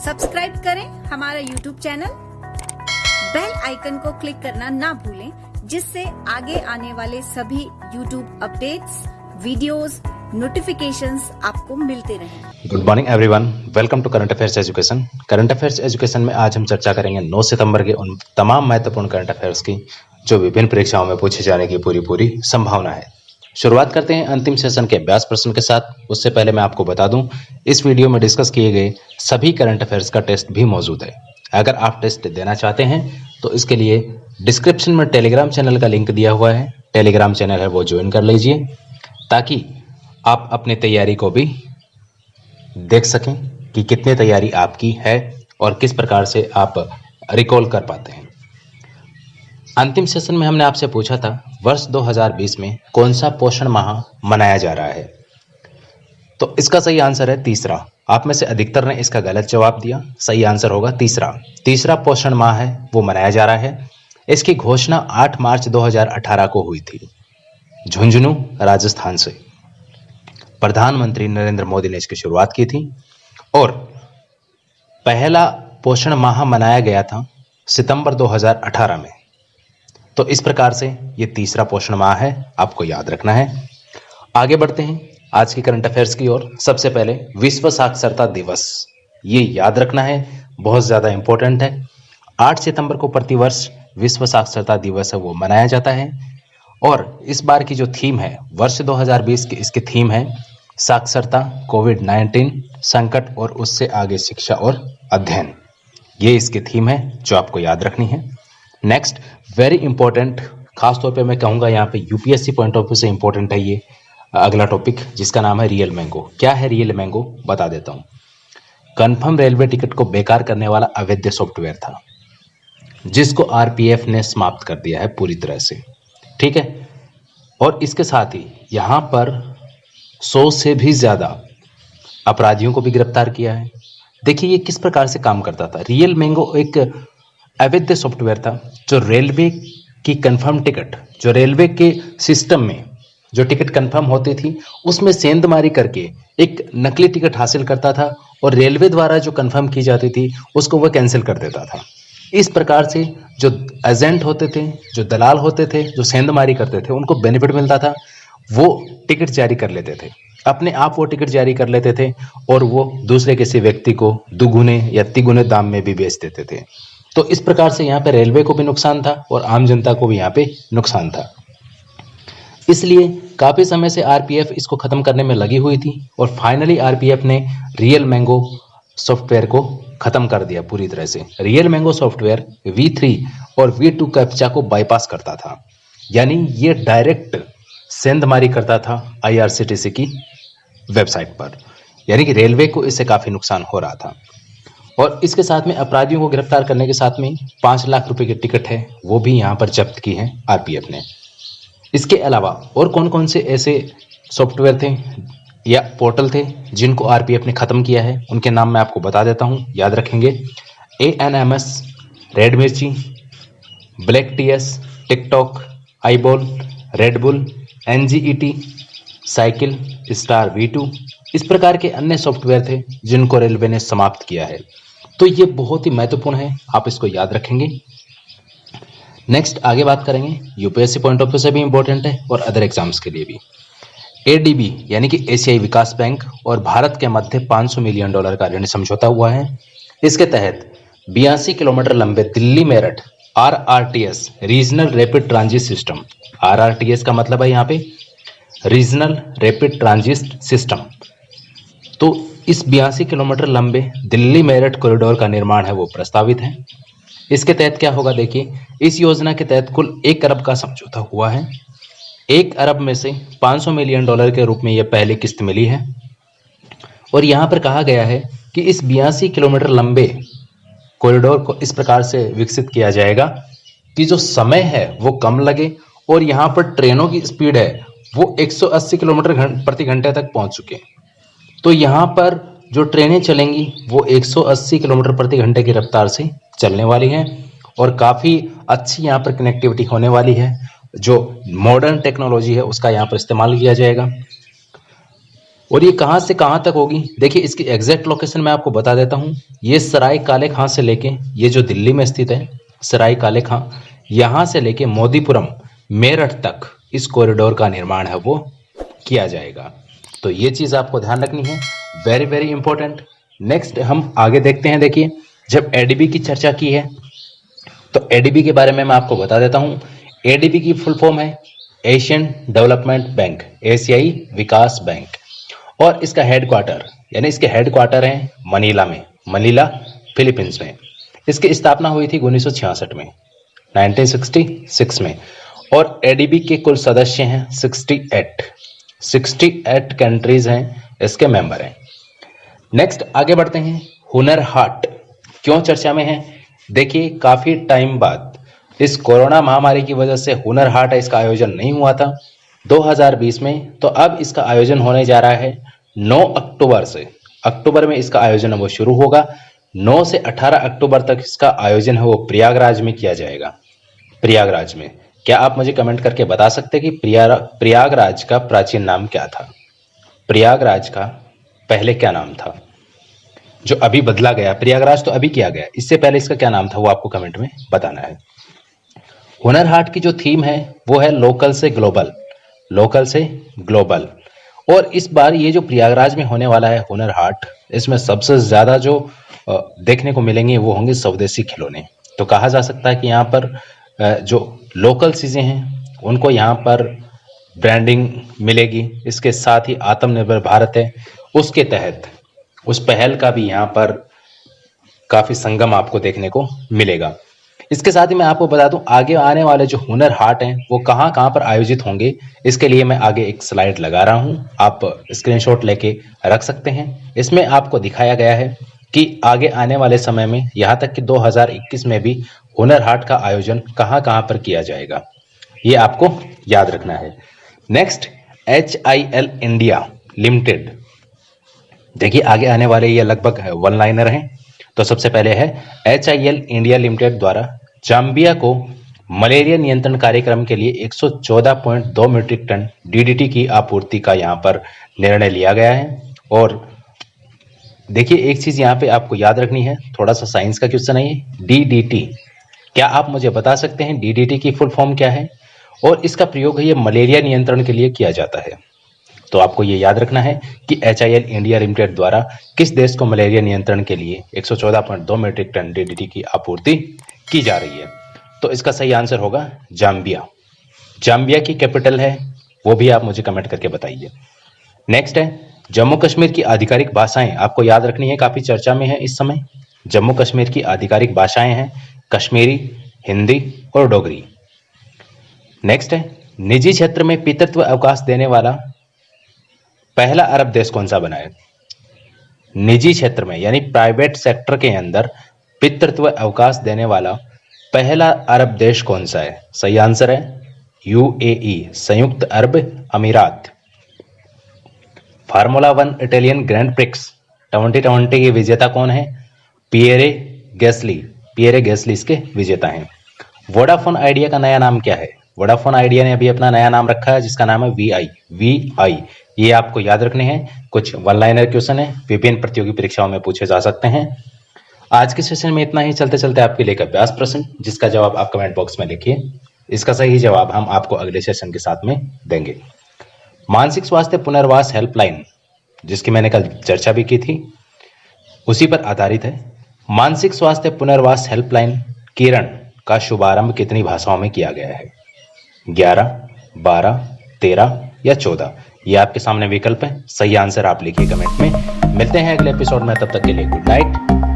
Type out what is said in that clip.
Subscribe करें हमारा YouTube channel, bell icon को क्लिक करना ना भूलें, जिससे आगे आने वाले सभी YouTube अपडेट्स, वीडियोस, नोटिफिकेशंस आपको मिलते रहें। Good morning everyone, welcome to current affairs education. Current affairs education में आज हम चर्चा करेंगे 9 सितंबर के उन तमाम महत्वपूर्ण करंट अफेयर्स की जो विभिन्न परीक्षाओं में पूछे जाने की पूरी संभावना है। शुरुआत करते हैं अंतिम सेशन के अभ्यास प्रश्न के साथ। उससे पहले मैं आपको बता दूं, इस वीडियो में डिस्कस किए गए सभी करंट अफेयर्स का टेस्ट भी मौजूद है। अगर आप टेस्ट देना चाहते हैं तो इसके लिए डिस्क्रिप्शन में टेलीग्राम चैनल का लिंक दिया हुआ है। टेलीग्राम चैनल है वो ज्वाइन कर लीजिए ताकि आप अपनी तैयारी को भी देख सकें कि कितनी तैयारी आपकी है और किस प्रकार से आप रिकॉल कर पाते हैं। अंतिम सेशन में हमने आपसे पूछा था वर्ष 2020 में कौन सा पोषण माह मनाया जा रहा है, तो इसका सही आंसर है तीसरा। आप में से अधिकतर ने इसका गलत जवाब दिया। सही आंसर होगा तीसरा पोषण माह है वो मनाया जा रहा है। इसकी घोषणा 8 मार्च 2018 को हुई थी झुंझुनू राजस्थान से। प्रधानमंत्री नरेंद्र मोदी ने इसकी शुरुआत की थी और पहला पोषण माह मनाया गया था सितंबर 2018 में। तो इस प्रकार से ये तीसरा पोषण माह है, आपको याद रखना है। आगे बढ़ते हैं आज की करंट अफेयर्स की ओर। सबसे पहले विश्व साक्षरता दिवस, ये याद रखना है, बहुत ज्यादा इंपॉर्टेंट है। 8 सितंबर को प्रतिवर्ष विश्व साक्षरता दिवस है वो मनाया जाता है और इस बार की जो थीम है वर्ष 2020 की, इसकी थीम है साक्षरता, कोविड-19 संकट और उससे आगे शिक्षा और अध्ययन। ये इसकी थीम है जो आपको याद रखनी है। नेक्स्ट, वेरी इंपॉर्टेंट, खासतौर पे मैं कहूँगा यहाँ पे यूपीएससी पॉइंट ऑफ व्यू से इंपॉर्टेंट है ये अगला टॉपिक, जिसका नाम है रियल मैंगो। क्या है रियल मैंगो, बता देता हूँ। कन्फर्म रेलवे टिकट को बेकार करने वाला अवैध सॉफ्टवेयर था जिसको आरपीएफ ने समाप्त कर दिया है पूरी तरह से, ठीक है। और इसके साथ ही यहाँ पर 100 से भी ज्यादा अपराधियों को भी गिरफ्तार किया है। देखिए ये किस प्रकार से काम करता था। रियल मैंगो एक अवैध सॉफ्टवेयर था जो रेलवे की कंफर्म टिकट, जो रेलवे के सिस्टम में जो टिकट कंफर्म होती थी उसमें सेंधमारी करके एक नकली टिकट हासिल करता था और रेलवे द्वारा जो कंफर्म की जाती थी उसको वह कैंसिल कर देता था। इस प्रकार से जो एजेंट होते थे, जो दलाल होते थे, जो सेंधमारी करते थे, उनको बेनिफिट मिलता था। वो टिकट जारी कर लेते थे, अपने आप वो टिकट जारी कर लेते थे और वो दूसरे किसी व्यक्ति को दुगुने या तिगुने दाम में भी बेच देते थे। तो इस प्रकार से यहाँ पे रेलवे को भी नुकसान था और आम जनता को भी यहाँ पे नुकसान था। इसलिए काफी समय से आरपीएफ इसको खत्म करने में लगी हुई थी और फाइनली आरपीएफ ने रियल मैंगो सॉफ्टवेयर को खत्म कर दिया पूरी तरह से। रियल मैंगो सॉफ्टवेयर V3 और V2 कैप्चा को बाईपास करता था, यानी ये डायरेक्ट सेंधमारी करता था आईआरसीटीसी की वेबसाइट पर, यानी कि रेलवे को इससे काफी नुकसान हो रहा था। और इसके साथ में अपराधियों को गिरफ्तार करने के साथ में 5 लाख रुपए की टिकट है वो भी यहाँ पर जब्त की है आरपीएफ ने। इसके अलावा और कौन कौन से ऐसे सॉफ्टवेयर थे या पोर्टल थे जिनको आरपीएफ ने खत्म किया है, उनके नाम मैं आपको बता देता हूँ, याद रखेंगे। ANMS, रेड मिर्ची, black TS, TikTok, eyeball, Red Bull, NGET, cycle, star V2, इस प्रकार के अन्य सॉफ्टवेयर थे जिनको रेलवे ने समाप्त किया है। तो ये बहुत ही महत्वपूर्ण है, आप इसको याद रखेंगे। नेक्स्ट आगे बात करेंगे, यूपीएससी पॉइंट ऑफ व्यू से भी इंपॉर्टेंट है और अदर एग्जाम्स के लिए भी। ADB यानी कि एशियाई विकास बैंक और भारत के मध्य $500 मिलियन का ऋण समझौता हुआ है। इसके तहत 82 किलोमीटर लंबे Delhi Meerut RRTS regional rapid transit system, RRTS का मतलब है यहाँ पे रीजनल रैपिड ट्रांजिट सिस्टम। तो इस 82 किलोमीटर लंबे दिल्ली मेरठ कॉरिडोर का निर्माण है वो प्रस्तावित है। इसके तहत क्या होगा, देखिए इस योजना के तहत कुल 1 अरब का समझौता हुआ है। 1 अरब में से $500 मिलियन के रूप में यह पहली किस्त मिली है और यहाँ पर कहा गया है कि इस 82 किलोमीटर लंबे कॉरिडोर को इस प्रकार से विकसित किया जाएगा कि जो समय है वो कम लगे और यहाँ पर ट्रेनों की स्पीड है वो 180 किलोमीटर प्रति घंटे तक पहुंच चुके। तो यहाँ पर जो ट्रेनें चलेंगी वो 180 किलोमीटर प्रति घंटे की रफ्तार से चलने वाली हैं और काफ़ी अच्छी यहाँ पर कनेक्टिविटी होने वाली है। जो मॉडर्न टेक्नोलॉजी है उसका यहाँ पर इस्तेमाल किया जाएगा। और ये कहाँ से कहाँ तक होगी, देखिए इसकी एग्जैक्ट लोकेशन मैं आपको बता देता हूँ। ये सराय काले खां से लेके, ये जो दिल्ली में स्थित है सराय काले खां, यहाँ से लेके मोदीपुरम मेरठ तक इस कॉरिडोर का निर्माण है वो किया जाएगा। तो ये चीज़ आपको ध्यान रखनी है, वेरी वेरी इंपॉर्टेंट। नेक्स्ट हम आगे देखते हैं। देखिए जब एडीबी की चर्चा की है तो एडीबी के बारे में मैं आपको बता देता हूँ। एडीबी की फुल फॉर्म है एशियन डेवलपमेंट बैंक, एशियाई विकास बैंक, और इसका हेडक्वार्टर यानी इसके हेडक्वार्टर हैं मनीला में, मनीला फिलीपींस में। इसकी स्थापना हुई थी 1966 में, 1966 में। और एडीबी के कुल सदस्य हैं 68 कंट्रीज हैं इसके मेंबर हैं। नेक्स्ट आगे बढ़ते हैं। हुनर हाट क्यों चर्चा में है? देखिए काफी टाइम बाद इस कोरोना महामारी की वजह से हुनर हाट है इसका आयोजन नहीं हुआ था 2020 में, तो अब इसका आयोजन होने जा रहा है 9 अक्टूबर से। अक्टूबर में इसका आयोजन है वो शुरू होगा, 9 से 18 अक्टूबर तक इसका आयोजन है वो प्रयागराज में किया जाएगा। प्रयागराज में, क्या आप मुझे कमेंट करके बता सकते हैं कि प्रयागराज का प्राचीन नाम क्या था? प्रयागराज का पहले क्या नाम था जो अभी बदला गया? प्रयागराज तो अभी किया गया, इससे पहले इसका क्या नाम था वो आपको कमेंट में बताना है। हुनर हाट की जो थीम है वो है लोकल से ग्लोबल, लोकल से ग्लोबल। और इस बार ये जो प्रयागराज में होने वाला है हुनर हाट, इसमें सबसे ज्यादा जो देखने को मिलेंगे वो होंगे स्वदेशी खिलौने। तो कहा जा सकता है कि यहाँ पर जो लोकल चीजें हैं उनको यहाँ पर ब्रांडिंग मिलेगी। इसके साथ ही आत्मनिर्भर भारत है उसके तहत उस पहल का भी यहाँ पर काफी संगम आपको देखने को मिलेगा। इसके साथ ही मैं आपको बता दूं आगे आने वाले जो हुनर हाट हैं वो कहाँ कहाँ पर आयोजित होंगे, इसके लिए मैं आगे एक स्लाइड लगा रहा हूं, आप स्क्रीनशॉट लेके रख सकते हैं। इसमें आपको दिखाया गया है कि आगे आने वाले समय में यहाँ तक कि 2021 में भी हुनर हाट का आयोजन कहाँ कहाँ पर किया जाएगा, ये आपको याद रखना है। नेक्स्ट HIL इंडिया लिमिटेड, देखिए आगे आने वाले ये लगभग वन लाइनर हैं। तो सबसे पहले है HIL इंडिया लिमिटेड द्वारा जाम्बिया को मलेरिया नियंत्रण कार्यक्रम के लिए 114.2 मीट्रिक टन DDT की आपूर्ति का यहाँ पर निर्णय लिया गया है। और देखिए एक चीज यहाँ पे आपको याद रखनी है, थोड़ा सा साइंस का क्वेश्चन है ये, DDT, क्या आप मुझे बता सकते हैं DDT की फुल फॉर्म क्या है और इसका प्रयोग ये मलेरिया नियंत्रण के लिए किया जाता है? तो आपको ये याद रखना है कि HIL इंडिया लिमिटेड द्वारा किस देश को मलेरिया नियंत्रण के लिए 114.2 मीट्रिक टन DDT की आपूर्ति की जा रही है। तो इसका सही आंसर होगा जाम्बिया। जाम्बिया की कैपिटल है वो भी आप मुझे कमेंट करके बताइए। नेक्स्ट है जम्मू कश्मीर की आधिकारिक भाषाएं, आपको याद रखनी है, काफी चर्चा में है इस समय। जम्मू कश्मीर की आधिकारिक भाषाएं हैं कश्मीरी, हिंदी और डोगरी। नेक्स्ट है निजी क्षेत्र में पितृत्व अवकाश देने वाला पहला अरब देश कौन सा बना है? निजी क्षेत्र में यानी प्राइवेट सेक्टर के अंदर पितृत्व अवकाश देने वाला पहला अरब देश कौन सा है? सही आंसर है UAE, संयुक्त अरब अमीरात। फार्मूला 1 इटालियन ग्रैंड प्रिक्स 2020 के विजेता कौन है? पिएरे गैस्ली इसके विजेता हैं। वोडाफोन आइडिया का नया नाम क्या है? वोडाफोन आइडिया ने अभी अपना नया नाम रखा है जिसका नाम है VI। ये आपको याद रखने हैं, कुछ वन लाइनर क्वेश्चन है, विभिन्न प्रतियोगी परीक्षाओं में पूछे जा सकते हैं। आज के सेशन में इतना ही। चलते चलते आपके लिए एक अभ्यास प्रश्न जिसका जवाब आप कमेंट बॉक्स में लिखिए, इसका सही जवाब हम आपको अगले सेशन के साथ में देंगे। मानसिक स्वास्थ्य पुनर्वास हेल्पलाइन जिसकी मैंने कल चर्चा भी की थी उसी पर आधारित है। मानसिक स्वास्थ्य पुनर्वास हेल्पलाइन किरण का शुभारंभ कितनी भाषाओं में किया गया है? 11, 12, 13 या 14? ये आपके सामने विकल्प है, सही आंसर आप लिखिए कमेंट में। मिलते हैं अगले एपिसोड में, तब तक के लिए गुड नाइट।